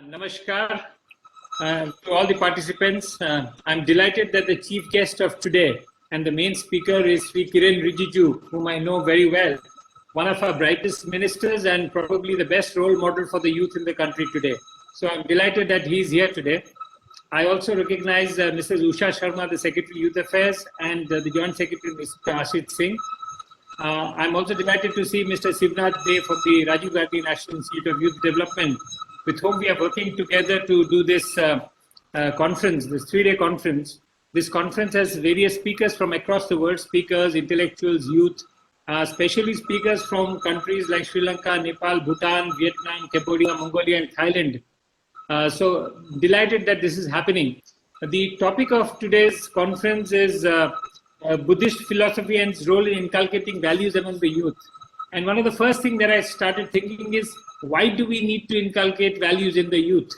Namaskar to all the participants. I'm delighted that the chief guest of today and the main speaker is Shri Kiren Rijiju, whom I know very well, one of our brightest ministers and probably the best role model for the youth in the country today. So I'm delighted that he's here today. I also recognize Mrs. Usha Sharma, the Secretary Youth Affairs, and the Joint Secretary, Mr. Ashit Singh. I'm also delighted to see Mr. Sivnath Dey from the Rajiv Gandhi National Institute of Youth Development, with whom we are working together to do this conference, this 3-day conference. This conference has various speakers from across the world, speakers, intellectuals, youth, especially speakers from countries like Sri Lanka, Nepal, Bhutan, Vietnam, Cambodia, Mongolia, and Thailand. So delighted that this is happening. The topic of today's conference is Buddhist philosophy and its role in inculcating values among the youth. And one of the first things that I started thinking is, why do we need to inculcate values in the youth?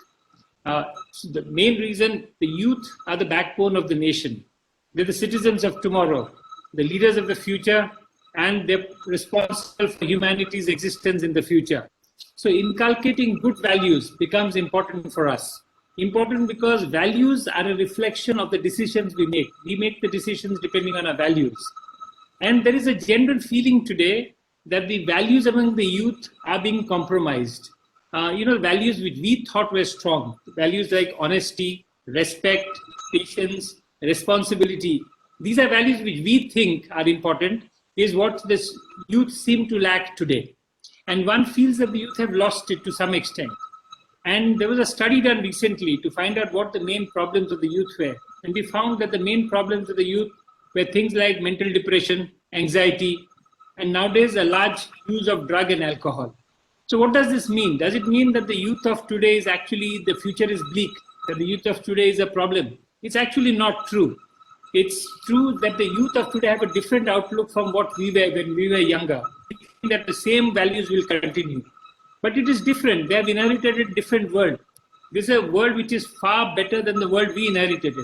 So the main reason, the youth are the backbone of the nation. They're the citizens of tomorrow, the leaders of the future, and they're responsible for humanity's existence in the future. So inculcating good values becomes important for us. Important because values are a reflection of the decisions we make. We make the decisions depending on our values. And there is a general feeling today that the values among the youth are being compromised. Values which we thought were strong, values like honesty, respect, patience, responsibility. These are values which we think are important, is what this youth seem to lack today. And one feels that the youth have lost it to some extent. And there was a study done recently to find out what the main problems of the youth were. And we found that the main problems of the youth were things like mental depression, anxiety, and nowadays a large use of drug and alcohol. So what does this mean? Does it mean that the youth of today is actually, the future is bleak, that the youth of today is a problem? It's actually not true. It's true that the youth of today have a different outlook from what we were when we were younger. That the same values will continue. But it is different. They have inherited a different world. This is a world which is far better than the world we inherited.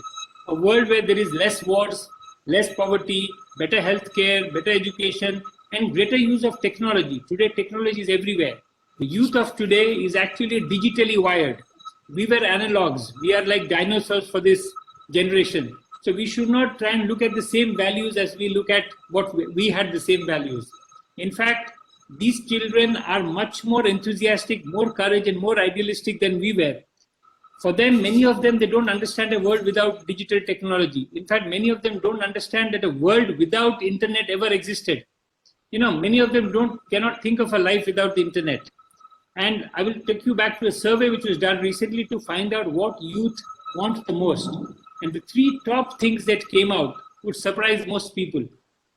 A world where there is less wars, less poverty, better healthcare, better education, and greater use of technology. Today, technology is everywhere. The youth of today is actually digitally wired. We were analogs. We are like dinosaurs for this generation. So we should not try and look at the same values as we look at what we had the same values. In fact, these children are much more enthusiastic, more courage, and more idealistic than we were. For them, many of them, they don't understand a world without digital technology. In fact, many of them don't understand that a world without internet ever existed. Many of them cannot think of a life without the internet. And I will take you back to a survey which was done recently to find out what youth want the most. And the 3 top things that came out would surprise most people.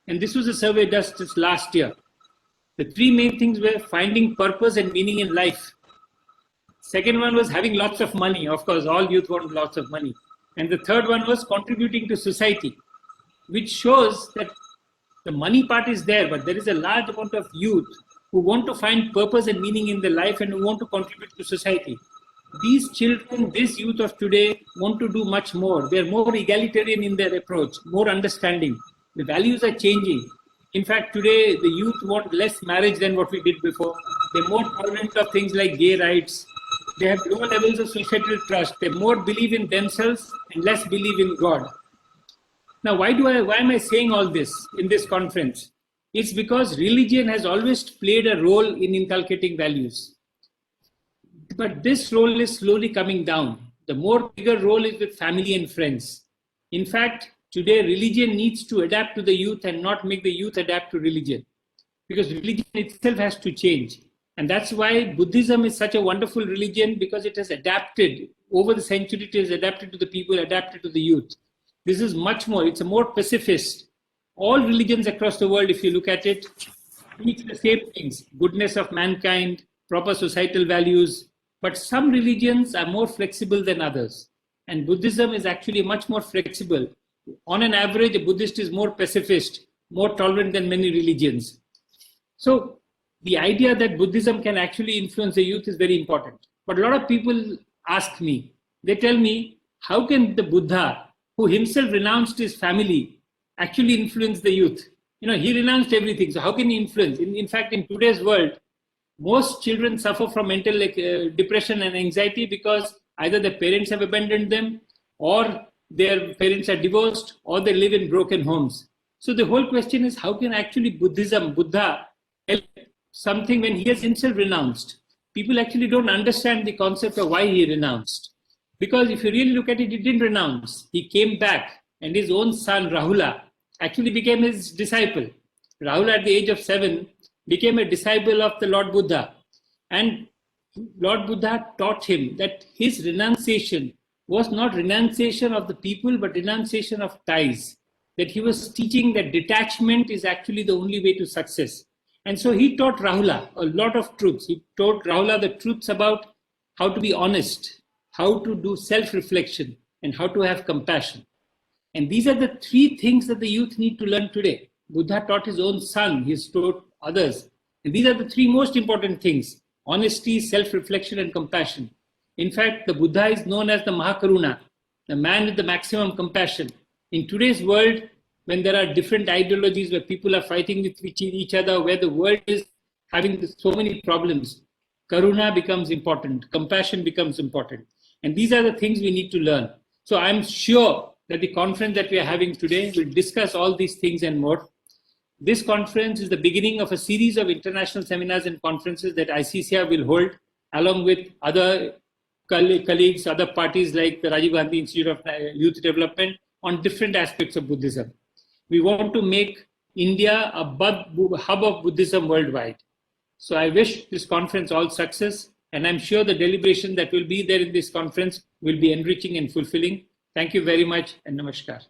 And this was a survey done just last year. The 3 main things were finding purpose and meaning in life. Second one was having lots of money. Of course, all youth want lots of money. And the third one was contributing to society, which shows that the money part is there, but there is a large amount of youth who want to find purpose and meaning in their life and who want to contribute to society. These children, this youth of today want to do much more. They're more egalitarian in their approach, more understanding. The values are changing. In fact, today, the youth want less marriage than what we did before. They're more tolerant of things like gay rights. They have lower levels of societal trust. They more believe in themselves and less believe in God. Now, why am I saying all this in this conference? It's because religion has always played a role in inculcating values. But this role is slowly coming down. The more bigger role is with family and friends. In fact, today, religion needs to adapt to the youth and not make the youth adapt to religion. Because religion itself has to change. And that's why Buddhism is such a wonderful religion, because it has adapted. Over the century, it has adapted to the people, adapted to the youth. This is much more, it's a more pacifist. All religions across the world, if you look at it, teach the same things. Goodness of mankind, proper societal values. But some religions are more flexible than others. And Buddhism is actually much more flexible. On an average, a Buddhist is more pacifist, more tolerant than many religions. So the idea that Buddhism can actually influence the youth is very important. But a lot of people ask me, they tell me, how can the Buddha, who himself renounced his family, actually influence the youth? He renounced everything. So how can he influence? In fact, in today's world, most children suffer from mental depression and anxiety because either their parents have abandoned them, or their parents are divorced, or they live in broken homes. So the whole question is, how can actually Buddha help something when he has himself renounced? People actually don't understand the concept of why he renounced. Because if you really look at it, he didn't renounce. He came back, and his own son, Rahula, actually became his disciple. Rahula, at the age of 7, became a disciple of the Lord Buddha. And Lord Buddha taught him that his renunciation was not renunciation of the people, but renunciation of ties. That he was teaching that detachment is actually the only way to success. And so he taught Rahula a lot of truths. He taught Rahula the truths about how to be honest, how to do self-reflection, and how to have compassion. And these are the 3 things that the youth need to learn today. Buddha taught his own son, he taught others. And these are the 3 most important things: honesty, self-reflection, and compassion. In fact, the Buddha is known as the Mahakaruna, the man with the maximum compassion. In today's world, when there are different ideologies, where people are fighting with each other, where the world is having so many problems, Karuna becomes important, compassion becomes important. And these are the things we need to learn. So I'm sure that the conference that we are having today will discuss all these things and more. This conference is the beginning of a series of international seminars and conferences that ICCR will hold, along with other colleagues, other parties like the Rajiv Gandhi Institute of Youth Development, on different aspects of Buddhism. We want to make India a hub of Buddhism worldwide. So I wish this conference all success, and I'm sure the deliberation that will be there in this conference will be enriching and fulfilling. Thank you very much, and namaskar.